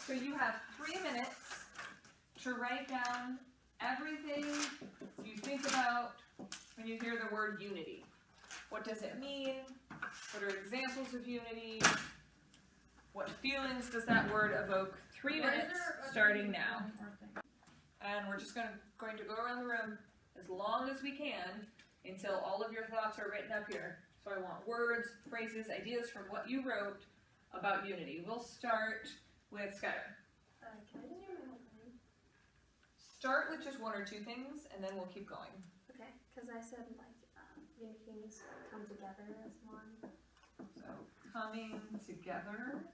So you have 3 minutes to write down everything you think about when you hear the word unity. What does it mean? What are examples of unity? What feelings does that word evoke? 3 minutes starting now. And we're just going to go around the room as long as we can until all of your thoughts are written up here. So I want words, phrases, ideas from what you wrote about unity. We'll start with Skylar. Can I just hear my whole thing? Start with just 1 or 2 things, and then we'll keep going. Okay, because I said like unity needs to come together as one. So coming together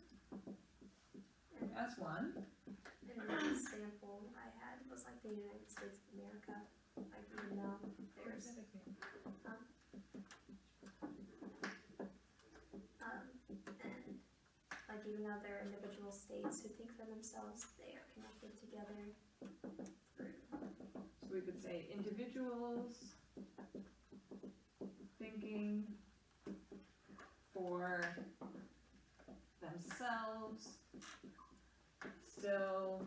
as one. And the example I had was like the United States of America, like even though there's and like even though they're individual states who think for themselves, they are connected together through. So we could say individuals thinking for themselves still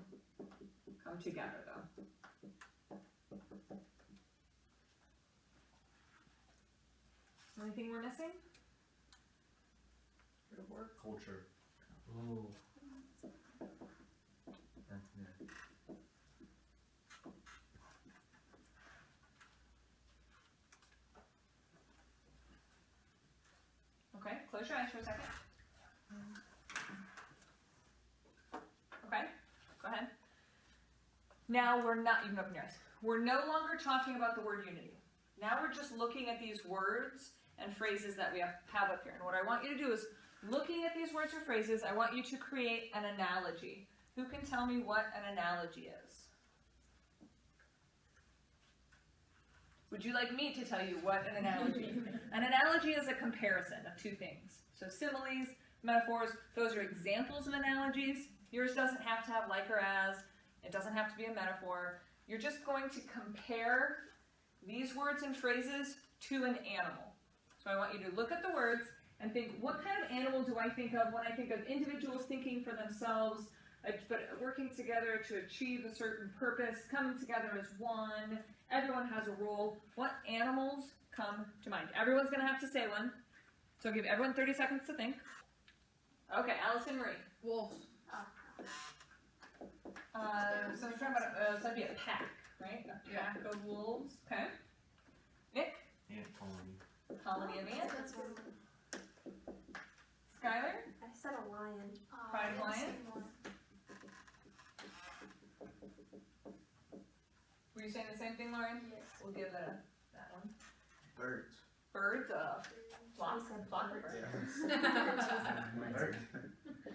come together though. Anything we're missing? Good work. Culture. Ooh. That's good. Okay, close your eyes for a second. Okay, go ahead. Now we're not, you can open your eyes. We're no longer talking about the word unity. Now we're just looking at these words and phrases that we have up here. And what I want you to do is, looking at these words or phrases, I want you to create an analogy. Who can tell me what an analogy is? Would you like me to tell you what an analogy is? An analogy is a comparison of 2 things. So similes, metaphors, those are examples of analogies. Yours doesn't have to have like or as. It doesn't have to be a metaphor. You're just going to compare these words and phrases to an animal. So I want you to look at the words and think, what kind of animal do I think of when I think of individuals thinking for themselves, but working together to achieve a certain purpose, coming together as one, everyone has a role. What animals come to mind? Everyone's going to have to say one. So I'll give everyone 30 seconds to think. Okay, Allison Marie. Wolves. So we're talking about, so that'd be a pack, right? A pack of wolves. Okay. Nick? Ant colony. Colony of ants. That's one. Skylar? I said a lion. Pride of lion? Were you saying the same thing, Lauren? Yes. We'll give that one. Birds. Birds, flock of birds. Birds.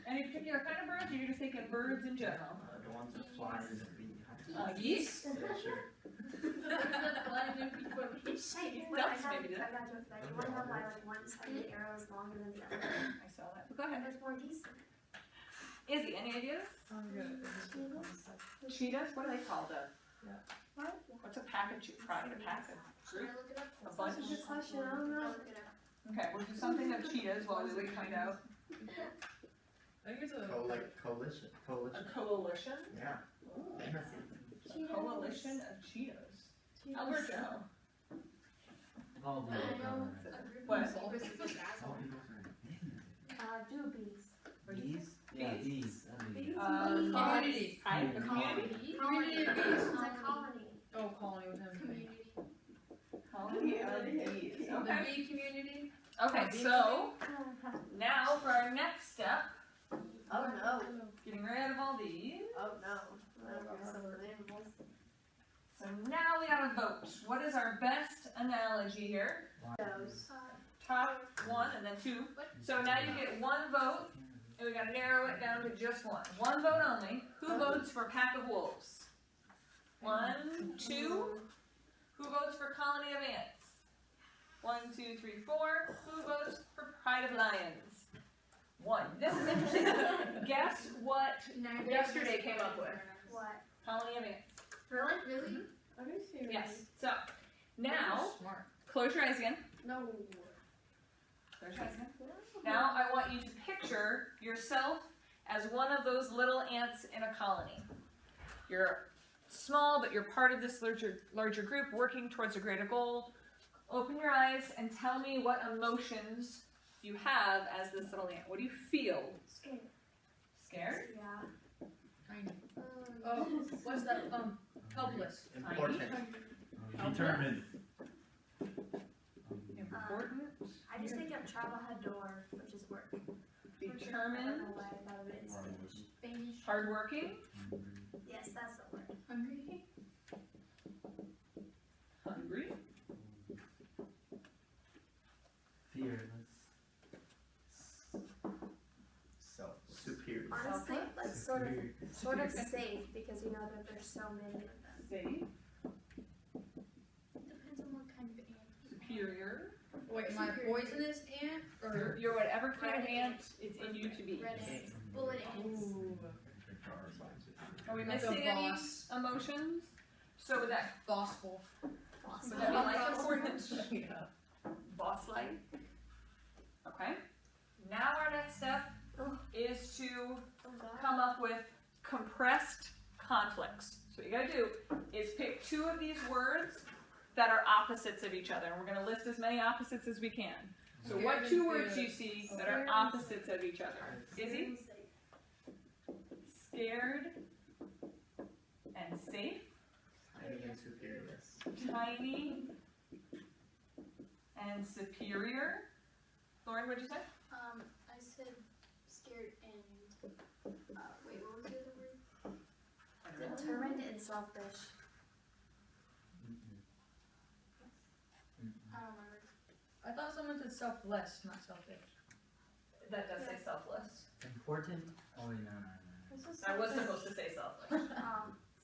Any particular kind of birds, or you're just thinking birds in general? The ones that fly in the feet. Geese? Yeah, sure. Hey, Ducks maybe do. I got to offend you. One of my like one side the arrow is longer than the other. I saw that. But go ahead. There's more geese. Izzy, any ideas? Cheetahs? What are they called? What? What's a pack of pride? A pack of group? A bunch? That's a good question. I don't know. Okay, we'll do something of cheetahs while we find out. I think it's a Coalition. A coalition? Yeah. A coalition of cheetahs. Alberto. All the What? Doobies. Bees? Yeah, bees. community. Hive, a community? Community of bees. It's a colony. Oh, colony with him. Colony of bees. The Okay. bee community. Okay, so now for our next step, Oh no. getting rid of all these. Oh no. Some of the animals. So now we gotta vote. What is our best analogy here? Those. Top 1 and then 2. So now you get 1 vote, and we gotta narrow it down to just 1. 1 vote only. Who votes for Pack of Wolves? 1, 2. Who votes for Colony of Ants? 1, 2, 3, 4. Who votes for Pride of Lions? 1. This is interesting. Guess what yesterday came up with? What? Colony of Ants. Really? Really? Are you serious? Yes. So now, Smart. close your eyes again. No. Close your eyes again. Now I want you to picture yourself as one of those little ants in a colony. You're small, but you're part of this larger group working towards a greater goal. Open your eyes and tell me what emotions you have as this little ant. What do you feel? Scared. Scared? Yeah. Tiny. Oh, what's that? Helpless. Important. Determined. Important. I just think of trabajador, which is work. I don't Determined. know why I thought of it in Spanish. Hardworking. Yes, that's the word. Hungry. Hungry. Fearless. Superior. Honestly, Selfless? like sort of safe because you know that there's so many of them. Safe. Depends on what kind of ant. Superior. Wait, am I a poisonous ant or? You're whatever kind of Red ant is in you to be. Red ants. Bullet ants. Ooh, Are we Like a missing any boss. emotions? So would that Bossful. would that be like important? Yeah. Boss-like? Okay. Now our next step is to Oh god. come up with compressed conflicts. So what you gotta do is pick two of these words that are opposites of each other. And we're gonna list as many opposites as we can. So what two words do you see that are opposites of each other? Izzy? Scared and safe. Tiny and superior. Tiny and superior. Lauren, what'd you say? I said scared and, wait, what was the other word? Determined and selfish. I don't remember. I thought someone said selfless, not selfish. That does say selfless. Important? Oh, wait, no. I was supposed to say selfish.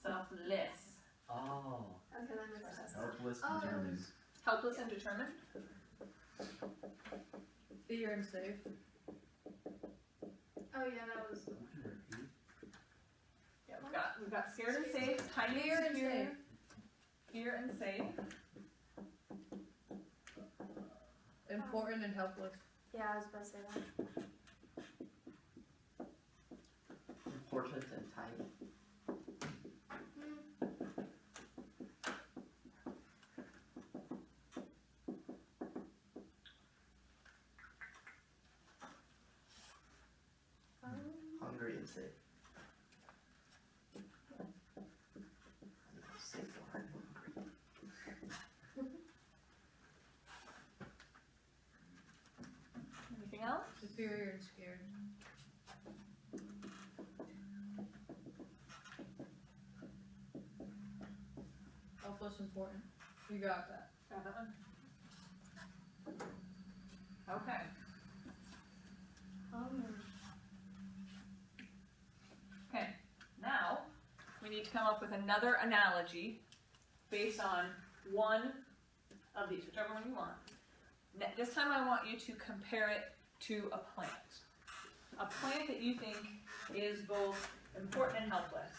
Selfless. Oh. Okay, that makes sense. Helpless, Oh. determined. Helpless and determined. Fear and safe. Oh yeah, that was. Yeah, we've got scared and safe, tiny Fear and and superior. safe. Fear and safe. Important and helpless. Yeah, I was about to say that. Important and tiny. Hungry and safe. Safe or hungry. Anything else? Superior and scared. Helpless, important. You got that. Got that one? Okay. Okay, now we need to come up with another analogy based on one of these, whichever one you want. This time I want you to compare it to a plant. A plant that you think is both important and helpless,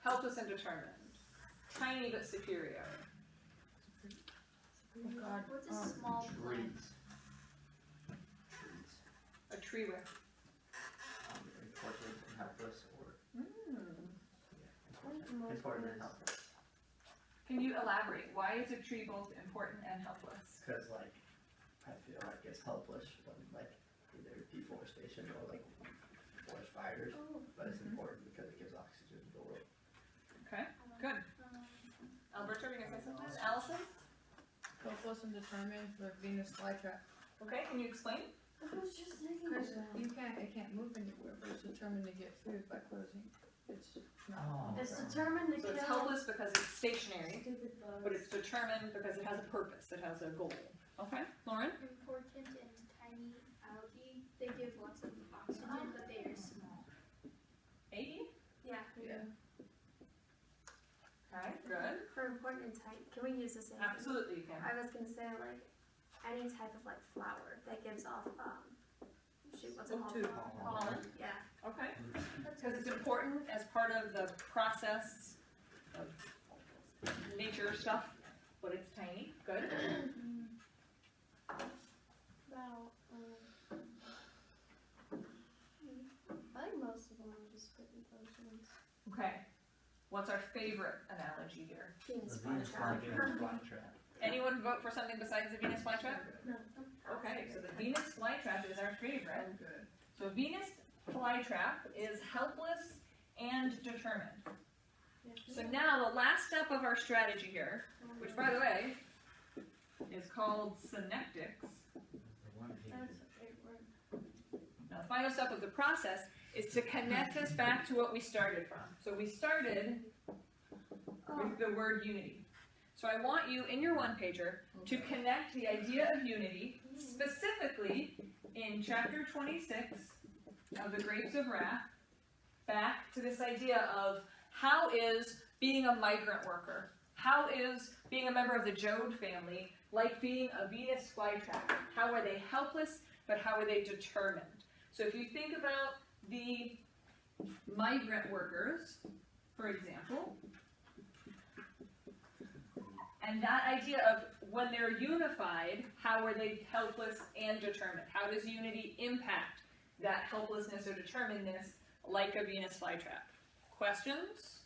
helpless and determined, tiny but superior. Oh God. What's a small plant? Trees. Trees. A tree with. Important and helpless or Most important and words. helpless. Can you elaborate? Why is a tree both important and helpless? Because like I feel like it's helpless when like either deforestation or like forest fires, but it's important because it gives oxygen to the world. Okay, good. Alberto, are you gonna say something? Allison? Helpless and determined for Venus flytrap. Okay, can you explain? I was just thinking Because of that. it can't move anywhere, but it's determined to get food by closing. It's not. Oh. It's determined to So it's kill helpless because it's stationary, stupid bugs. but it's determined because it has a purpose, it has a goal. Okay, Lauren? Important and tiny algae. They give lots of oxygen, but they are small. 80? Yeah. Yeah. Okay, good. For important and tiny, can we use the same? thing? Absolutely you can. I was gonna say like any type of like flower that gives off shoot, what's it Oh, called? two. Pollen. Yeah. Okay, because it's important as part of the process of nature stuff, but it's tiny. Good. Wow. I think most of them Okay. What's our favorite analogy here? Venus The Venus flytrap. flytrap. Flytrap. Anyone vote for something besides the Venus flytrap? No. Okay, so the Venus flytrap is our favorite. Oh, good. So Venus flytrap is helpless and determined. So now the last step of our strategy here, which by the way is called synectics. The one page. That's a big word. Now the final step of the process is to connect us back to what we started from. So we started with the word unity. So I want you in your one pager to connect the idea of unity, specifically in chapter 26 of the Grapes of Wrath, back to this idea of how is being a migrant worker, how is being a member of the Jode family like being a Venus flytrap? How are they helpless, but how are they determined? So if you think about the migrant workers, for example, and that idea of when they're unified, how are they helpless and determined? How does unity impact that helplessness or determinedness like a Venus flytrap? Questions?